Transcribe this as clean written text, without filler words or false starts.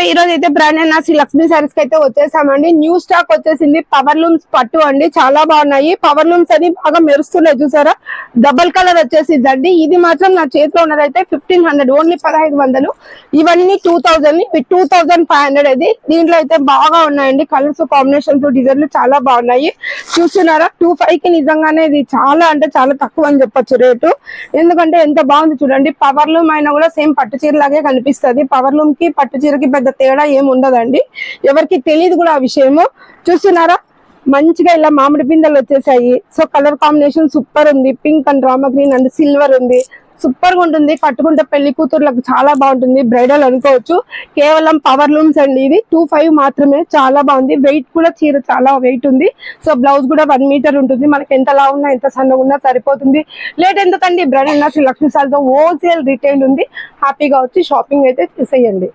ఈ రోజు అయితే బ్రాండ్ నా శ్రీ లక్ష్మీ సారీస్ కి అయితే వచ్చేసామండి. న్యూ స్టాక్ వచ్చేసింది. పవర్ లూమ్స్ పట్టు అండి, చాలా బాగున్నాయి. పవర్ లూమ్స్ అని బాగా మెరుస్తున్నాయి చూసారా, డబల్ కలర్ వచ్చేసిందండి. ఇది మాత్రం నా చేతిలో ఉన్నదైతే 1500, ఓన్లీ 1500. ఇవన్నీ 2000, 2500 ఇది. దీంట్లో అయితే బాగా ఉన్నాయండి కలర్స్, కాంబినేషన్స్, డిజైన్లు చాలా బాగున్నాయి. చూస్తున్నారా, 25 కి నిజంగానే ఇది చాలా అంటే చాలా తక్కువ అని చెప్పొచ్చు రేటు. ఎందుకంటే ఎంత బాగుంది చూడండి. పవర్ లూమ్ అయినా కూడా సేమ్ పట్టు చీర లాగే కనిపిస్తుంది. పవర్ లూమ్ కి పట్టు చీరకి పెద్ద తేడా ఏమి ఉండదండి, ఎవరికి తెలియదు కూడా ఆ విషయము. చూస్తున్నారా, మంచిగా ఇలా మామిడి పిందెలు వచ్చేసాయి. సో కలర్ కాంబినేషన్ సూపర్ ఉంది. Pink and Rama green and silver ఉంది. సూపర్ గా ఉంటుంది. కట్టుకుంటే పెళ్లి కూతుర్లకు చాలా బాగుంటుంది. బ్రైడల్ అనుకోవచ్చు. కేవలం పవర్ లూమ్స్ అండి. ఇది 25 మాత్రమే. చాలా బాగుంది. వెయిట్ కూడా చీర చాలా వెయిట్ ఉంది. సో బ్లౌజ్ కూడా 1 మీటర్ ఉంటుంది. మనకి ఎంత లా ఉన్నా ఎంత సన్నగా ఉన్నా సరిపోతుంది. లేట్ ఎందుకండి, బ్రాండ్ శ్రీ లక్ష్మీ సారీతో హోల్సేల్ రిటైల్ ఉంది. హ్యాపీగా వచ్చి షాపింగ్ అయితే చేసేయండి.